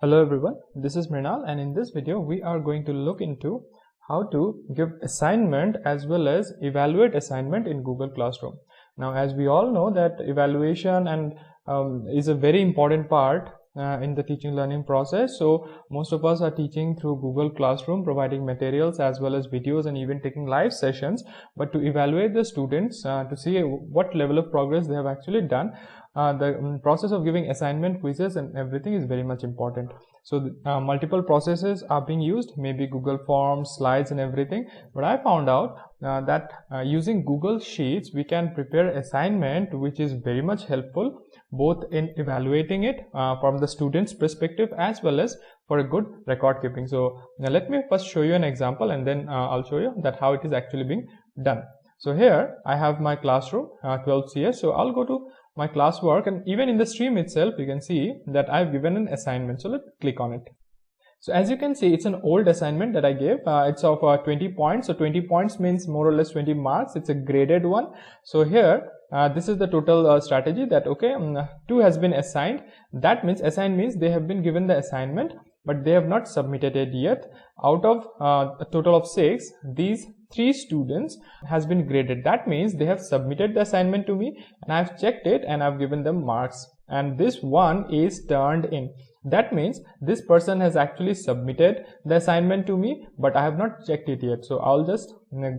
Hello everyone, this is Mrinal, and in this video we are going to look into how to give assignment as well as evaluate assignment in Google Classroom. Now, as we all know that evaluation is a very important part in the teaching learning process. So most of us are teaching through Google Classroom, providing materials as well as videos and even taking live sessions. But to evaluate the students to see what level of progress they have actually done, the process of giving assignment, quizzes and everything is very much important. So multiple processes are being used, maybe Google Forms, slides and everything. But I found out that using Google Sheets we can prepare assignment, which is very much helpful both in evaluating it from the student's perspective as well as for a good record keeping. So now let me first show you an example, and then I'll show you that how it is actually being done. So here I have my classroom 12 CS. So I'll go to my classwork, and even in the stream itself you can see that I've given an assignment. So let's click on it. So as you can see, it's an old assignment that I gave. It's of 20 points. So 20 points means more or less 20 marks. It's a graded one. So here this is the total strategy that 2 has been assigned. That means assigned means they have been given the assignment but they have not submitted it yet. Out of a total of 6, these 3 students has been graded. That means they have submitted the assignment to me and I have checked it and I've given them marks, and this one is turned in. That means this person has actually submitted the assignment to me but I have not checked it yet. So I'll just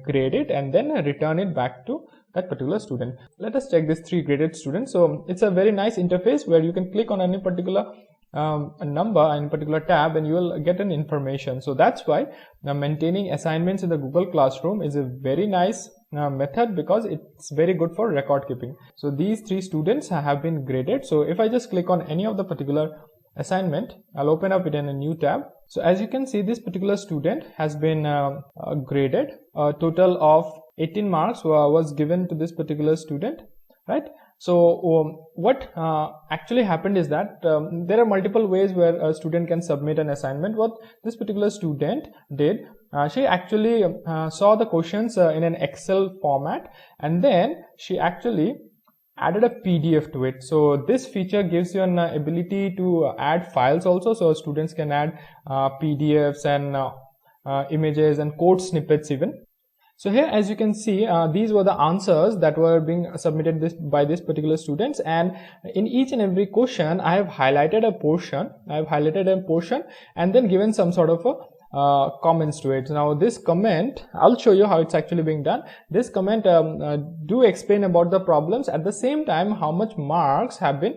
grade it and then return it back to that particular student. Let us check these 3 graded students. So it's a very nice interface where you can click on any particular a number in particular tab and you will get an information. So that's why maintaining assignments in the Google Classroom is a very nice method, because it's very good for record keeping. So these 3 students have been graded. So if I just click on any of the particular assignment, I'll open up it in a new tab. So as you can see, this particular student has been graded. A total of 18 marks was given to this particular student, right? So what actually happened is that there are multiple ways where a student can submit an assignment. What this particular student did, she actually saw the questions in an Excel format, and then she actually added a PDF to it. So this feature gives you an ability to add files also, so students can add PDFs and images and code snippets even. So here, as you can see, these were the answers that were being submitted by this particular students, and in each and every question I have highlighted a portion. And then given some sort of a comments to it. Now this comment, I'll show you how it's actually being done. This comment do explain about the problems, at the same time how much marks have been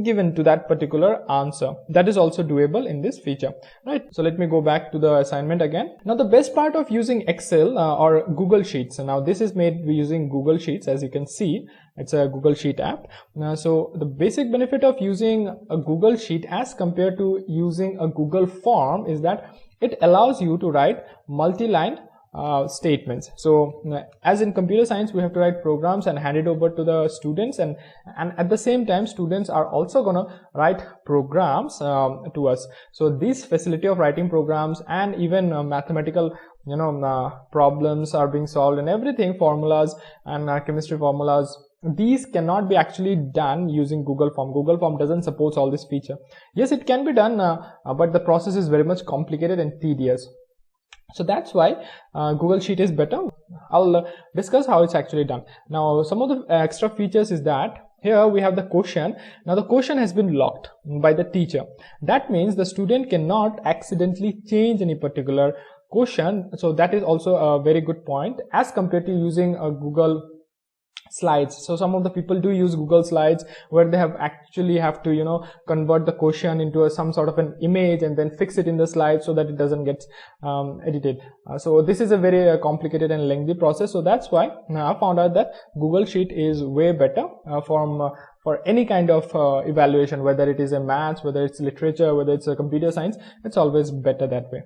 given to that particular answer. That is also doable in this feature, right? So let me go back to the assignment again. Now the best part of using Excel or Google Sheets, now this is made using Google Sheets. As you can see, it's a Google Sheet app. So the basic benefit of using a Google Sheet as compared to using a Google Form is that it allows you to write multi-line statements. So as in computer science, we have to write programs and hand it over to the students, and at the same time students are also gonna write programs to us. So this facility of writing programs and even mathematical problems are being solved and everything, formulas and chemistry formulas, these cannot be actually done using Google Form. Google Form doesn't support all this feature. Yes, it can be done, but the process is very much complicated and tedious. So that's why Google Sheet is better. I'll discuss how it's actually done. Now some of the extra features is that here we have the question. Now the question has been locked by the teacher. That means the student cannot accidentally change any particular question. So that is also a very good point as compared to using a Google Slides. So some of the people do use Google Slides where they have to convert the question into some sort of an image and then fix it in the slide so that it doesn't get edited. So this is a very complicated and lengthy process. So that's why I found out that Google Sheet is way better for any kind of evaluation, whether it is a maths, whether it's literature, whether it's a computer science. It's always better that way.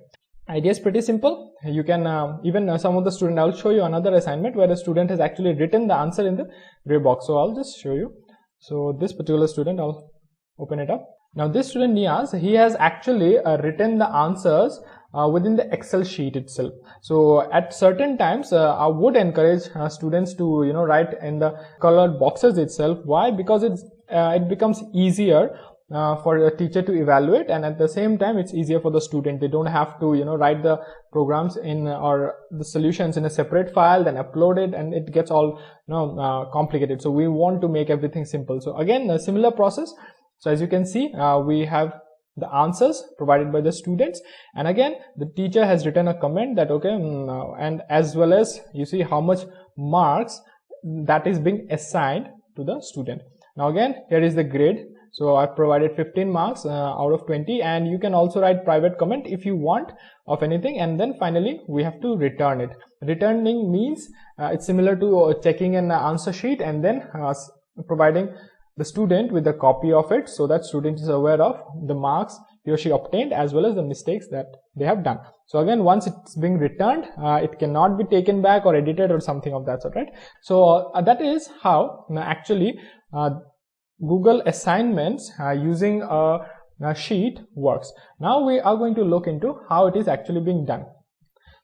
Idea is pretty simple. You can even some of the student, I'll show you another assignment where a student has actually written the answer in the gray box. So I'll just show you. So this particular student, I'll open it up. Now this student Niaz, he has actually written the answers within the Excel sheet itself. So at certain times I would encourage students to write in the colored boxes itself. Why? Because it becomes easier for a teacher to evaluate, and at the same time it's easier for the student. They don't have to write the programs in or the solutions in a separate file, then upload it, and it gets all complicated. So we want to make everything simple. So again, a similar process. So as you can see, we have the answers provided by the students, and again the teacher has written a comment that okay, and as well as you see how much marks that is being assigned to the student. Now again, here is the grade. So I've provided 15 marks out of 20, and you can also write private comment if you want of anything, and then finally we have to return it. Returning means it's similar to checking an answer sheet and then providing the student with a copy of it, so that student is aware of the marks he or she obtained as well as the mistakes that they have done. So again, once it's being returned, it cannot be taken back or edited or something of that sort, right? So that is how actually Google assignments using a sheet works. Now we are going to look into how it is actually being done.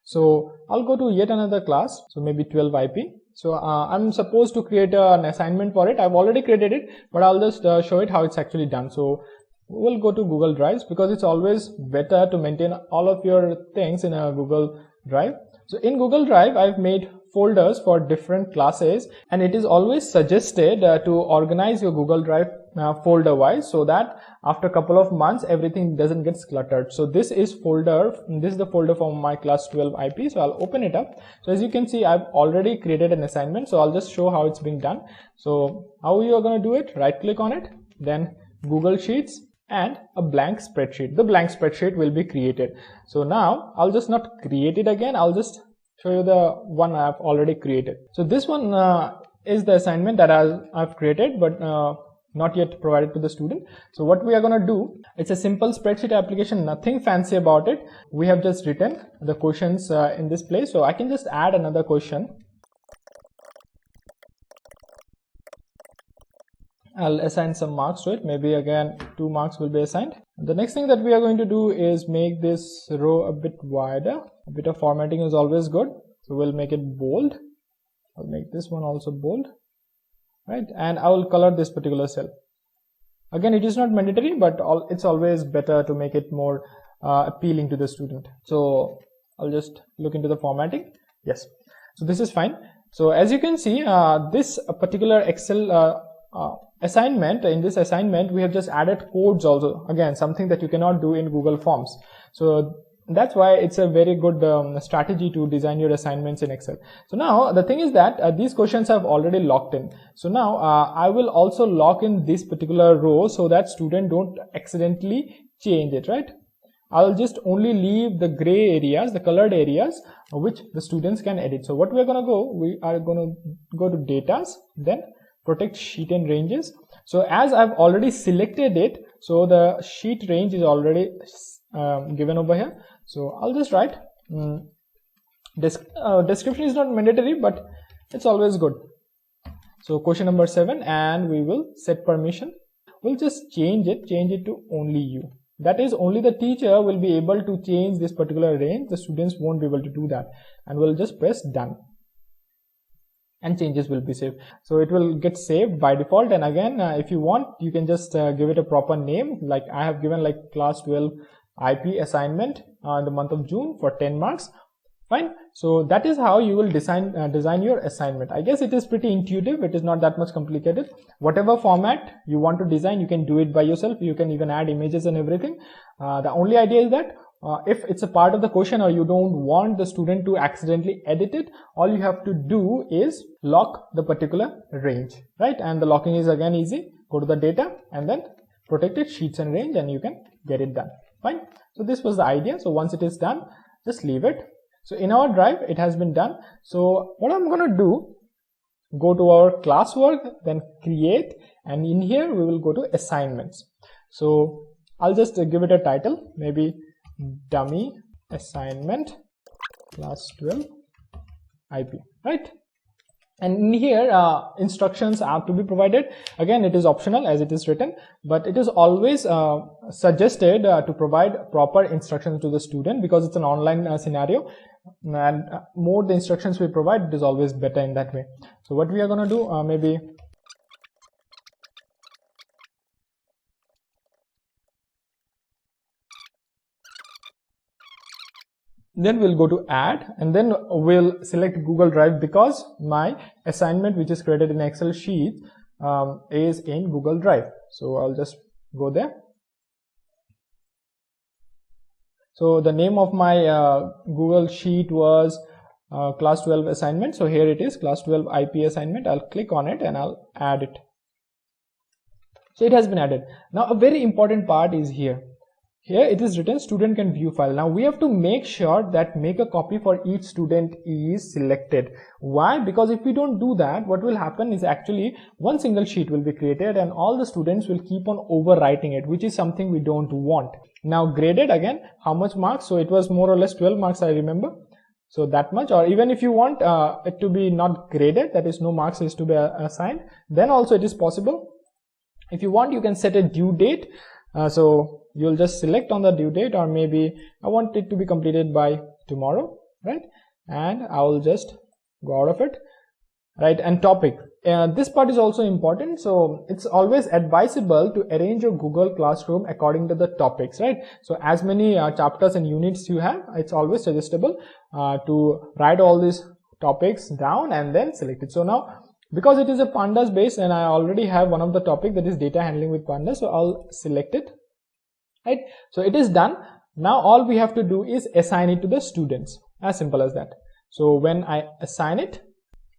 So I'll go to yet another class, so maybe 12 IP. So I'm supposed to create an assignment for it. I've already created it, but I'll just show it how it's actually done. So we'll go to Google Drives, because it's always better to maintain all of your things in a Google Drive. So in Google Drive, I've made folders for different classes, and it is always suggested to organize your Google Drive folder wise, so that after a couple of months everything doesn't get cluttered. So this is the folder for my class 12 IP. So I'll open it up. So as you can see, I've already created an assignment, so I'll just show how it's being done. So how you are going to do it: right click on it, then Google Sheets, and a blank spreadsheet. The blank spreadsheet will be created. So now I'll just not create it again, I'll just show you the one I've already created. So this one is the assignment that I've created, but not yet provided to the student. So what we are going to do, it's a simple spreadsheet application, nothing fancy about it. We have just written the questions in this place. So I can just add another question. I'll assign some marks to it. Maybe again 2 marks will be assigned. The next thing that we are going to do is make this row a bit wider. A bit of formatting is always good. So we'll make it bold. I'll make this one also bold, right? And I will color this particular cell. Again, it is not mandatory, but it's always better to make it more appealing to the student. So I'll just look into the formatting. Yes. So this is fine. So as you can see, this particular Excel assignment, in this assignment we have just added codes also, again something that you cannot do in Google Forms. So that's why it's a very good strategy to design your assignments in Excel. So now the thing is that these questions have already locked in. So now I will also lock in this particular row so that students don't accidentally change it, right? I'll just only leave the gray areas, the colored areas, which the students can edit. So what we are going to go to data, then protect sheet and ranges. So as I've already selected it, so the sheet range is already given over here. So I'll just write description is not mandatory, but it's always good. So question number 7, and we will set permission. We'll just change it to only you. That is, only the teacher will be able to change this particular range. The students won't be able to do that, and we'll just press done. And changes will be saved. So it will get saved by default. And again, if you want, you can just give it a proper name. Like I have given like class 12 IP assignment in the month of June for 10 marks. Fine. So that is how you will design your assignment. I guess it is pretty intuitive. It is not that much complicated. Whatever format you want to design, you can do it by yourself. You can even add images and everything. The only idea is that if it's a part of the question or you don't want the student to accidentally edit it, all you have to do is lock the particular range, right? And the locking is again easy. Go to the data and then protected sheets and range, and you can get it done. Fine. So this was the idea. So once it is done, just leave it. So in our drive, it has been done. So what I'm going to do, go to our classwork, then create, and in here we will go to assignments. So I'll just give it a title, maybe dummy assignment class 12 IP, right? And in here instructions are to be provided. Again, it is optional as it is written, but it is always suggested to provide proper instructions to the student, because it's an online scenario, and more the instructions we provide, it is always better in that way. So what we are going to do, maybe Then we'll go to add, and then we'll select Google Drive because my assignment which is created in Excel sheet is in Google Drive. So I'll just go there. So the name of my Google sheet was class 12 assignment. So here it is, class 12 IP assignment. I'll click on it and I'll add it. So it has been added. Now a very important part is here. Here it is written student can view file. Now we have to make sure that make a copy for each student is selected. Why? Because if we don't do that, what will happen is actually one single sheet will be created and all the students will keep on overwriting it, which is something we don't want. Now graded, again, how much marks? So it was more or less 12 marks, I remember. So that much, or even if you want it to be not graded, that is no marks is to be assigned, then also it is possible. If you want, you can set a due date. So you'll just select on the due date, or maybe I want it to be completed by tomorrow, right? And I will just go out of it, right? And topic. This part is also important. So it's always advisable to arrange your Google Classroom according to the topics, right? So as many chapters and units you have, it's always suggestible to write all these topics down and then select it. So now, because it is a pandas base and I already have one of the topic, that is data handling with pandas, so I'll select it, right? So it is done. Now all we have to do is assign it to the students, as simple as that. So when I assign it,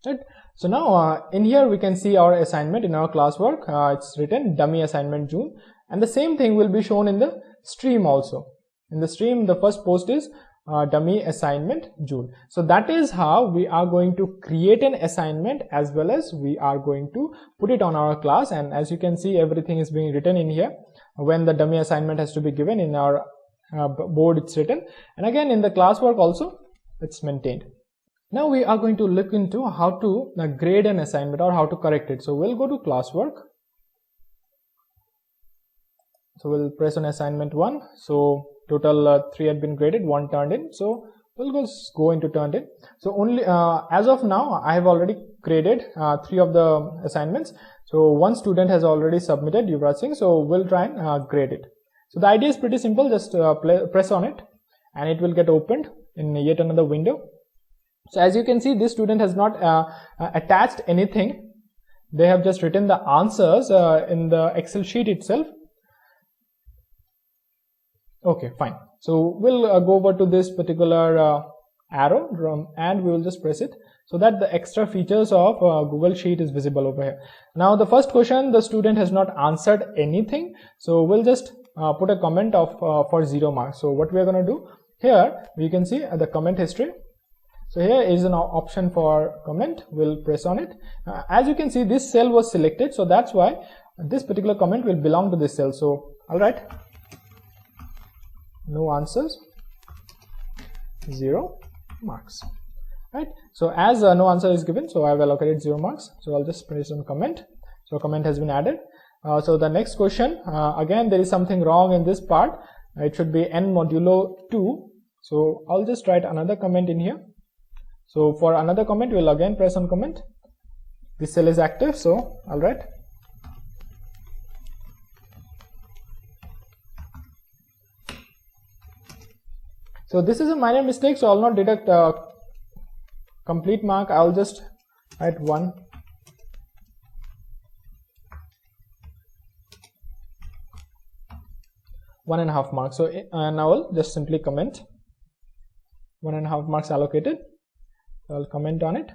right? So now in here we can see our assignment in our classwork. It's written dummy assignment June, and the same thing will be shown in the stream also. In the stream, the first post is dummy assignment June. So that is how we are going to create an assignment, as well as we are going to put it on our class. And as you can see, everything is being written in here. When the dummy assignment has to be given in our board, it's written, and again in the classwork also it's maintained. Now we are going to look into how to grade an assignment or how to correct it. So we'll go to classwork. So we'll press on assignment 1. So total 3 had been graded, 1 turned in. So we'll just go into turned in. So only as of now, I have already graded 3 of the assignments. So one student has already submitted, Yuvraj Singh. So we'll try and grade it. So the idea is pretty simple. Just press on it and it will get opened in yet another window. So as you can see, this student has not attached anything. They have just written the answers in the Excel sheet itself. Okay, fine. So we'll go over to this particular arrow and we will just press it so that the extra features of Google Sheet is visible over here. Now the first question, the student has not answered anything. So we'll just put a comment of for 0 marks. So what we are going to do here, we can see the comment history. So here is an option for comment. We'll press on it. As you can see, this cell was selected. So that's why this particular comment will belong to this cell. So all right. No answers, 0 marks, right? So as no answer is given, so I have allocated 0 marks. So I'll just press on comment. So comment has been added. So the next question, again there is something wrong in this part. It should be n modulo 2. So I'll just write another comment in here. So for another comment, we'll again press on comment. This cell is active, so all right. So this is a minor mistake, so I'll not deduct complete mark. I'll just write 1. One and a half marks. So now I'll just simply comment 1.5 marks allocated. So I'll comment on it.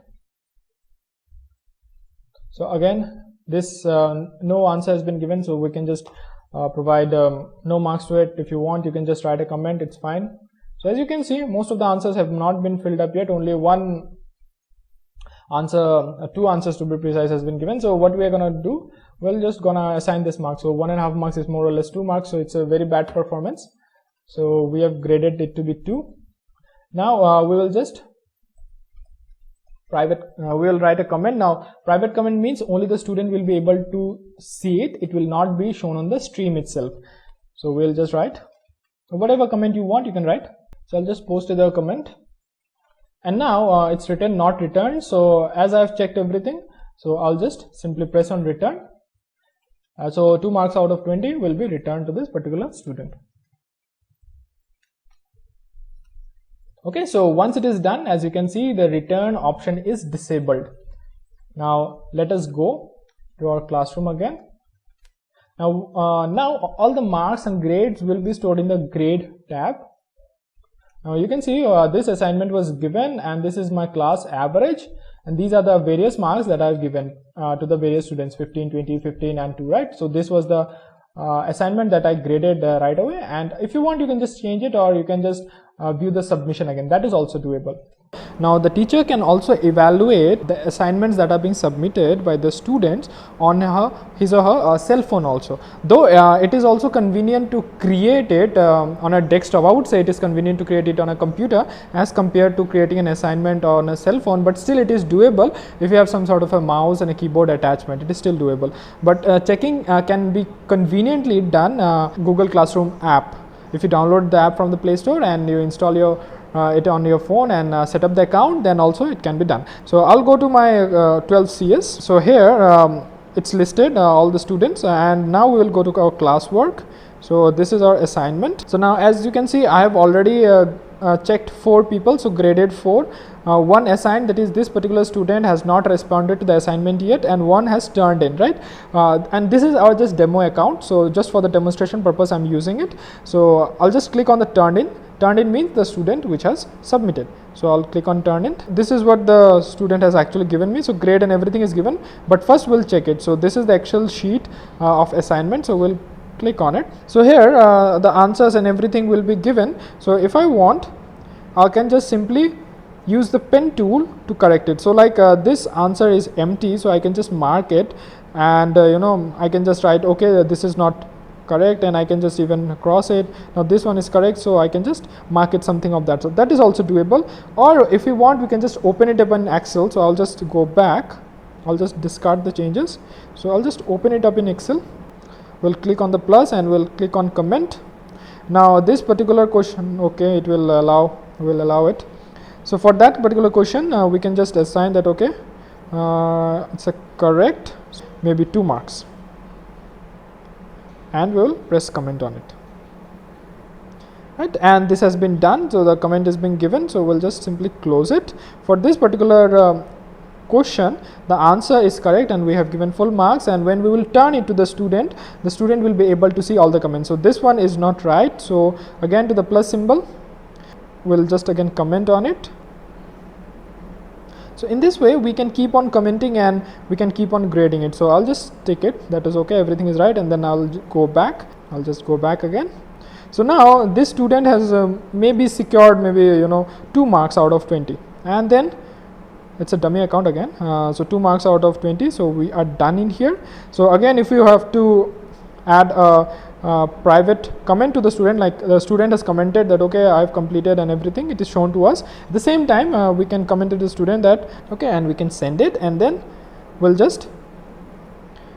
So again, this no answer has been given, so we can just provide no marks to it. If you want, you can just write a comment, it's fine. So as you can see, most of the answers have not been filled up yet. Only one answer, 2 answers to be precise, has been given. So what we are gonna do, we're just gonna assign this mark. So 1.5 marks is more or less 2 marks. So it's a very bad performance. So we have graded it to be 2. Now we will just we will write a comment. Now private comment means only the student will be able to see it. It will not be shown on the stream itself. So we'll just write whatever comment you want, you can write. So I'll just post the comment, and now it's written not returned. So as I've checked everything, so I'll just simply press on return. So 2 marks out of 20 will be returned to this particular student. Okay, so once it is done, as you can see, the return option is disabled. Now let us go to our classroom again. Now all the marks and grades will be stored in the grade tab. Now you can see this assignment was given, and this is my class average, and these are the various marks that I've given to the various students, 15, 20, 15 and 2, right? So this was the assignment that I graded right away, and if you want, you can just change it, or you can just view the submission again. That is also doable. Now the teacher can also evaluate the assignments that are being submitted by the students on his or her cell phone also. Though it is also convenient to create it on a desktop. I would say it is convenient to create it on a computer as compared to creating an assignment on a cell phone, but still it is doable if you have some sort of a mouse and a keyboard attachment. It is still doable, but checking can be conveniently done Google Classroom app. If you download the app from the Play Store and you install it on your phone and set up the account, then also it can be done. So I'll go to my 12 CS. So here it's listed all the students, and now we will go to our classwork. So this is our assignment. So now as you can see, I have already checked 4 people, so graded 4. One assigned, that is this particular student has not responded to the assignment yet, and one has turned in, right? And this is our just demo account, so just for the demonstration purpose I'm using it. So I'll just click on the turned in. Turned in means the student which has submitted. So I'll click on turn in. This is what the student has actually given me. So grade and everything is given, but first we'll check it. So this is the Excel sheet of assignment. So we'll click on it. So here the answers and everything will be given. So if I want, I can just simply use the pen tool to correct it. So like this answer is empty, so I can just mark it, and I can just write, okay, this is not correct, and I can just even cross it. Now this one is correct, so I can just mark it something of that. So that is also doable. Or if you want, we can just open it up in Excel. So I'll just go back. I'll just discard the changes. So I'll just open it up in Excel. We'll click on the plus and we'll click on comment. Now this particular question, okay, it will allow it. So for that particular question, we can just assign that, okay, it's a correct, maybe 2 marks, and we will press comment on it, right? And this has been done, so the comment is being given, so we'll just simply close it. For this particular question, the answer is correct and we have given full marks, and when we will turn it to the student will be able to see all the comments. So this one is not right, so again to the plus symbol, we'll just again comment on it. So in this way we can keep on commenting and we can keep on grading it. So I'll just tick it, that is okay, everything is right, and then I'll go back. I'll just go back again. So now this student has maybe secured 2 marks out of 20, and then it's a dummy account again. So 2 marks out of 20, so we are done in here. So again, if you have to add a private comment to the student, like the student has commented that, okay, I've completed and everything, it is shown to us. At the same time, we can comment to the student that, okay, and we can send it, and then we'll just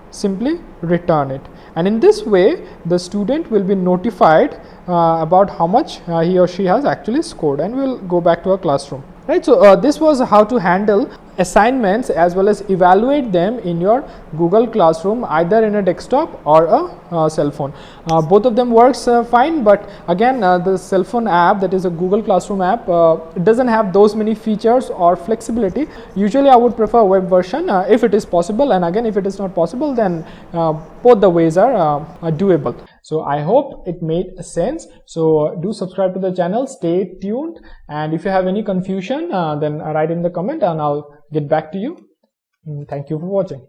simply return it. And in this way, the student will be notified about how much he or she has actually scored, and we'll go back to our classroom. Right, so this was how to handle assignments as well as evaluate them in your Google Classroom, either in a desktop or a cell phone. Both of them works fine, but again the cell phone app, that is a Google Classroom app, it doesn't have those many features or flexibility. Usually I would prefer web version if it is possible, and again if it is not possible, then both the ways are doable. So I hope it made sense. So do subscribe to the channel, stay tuned, and if you have any confusion, then write in the comment and I'll get back to you. Thank you for watching.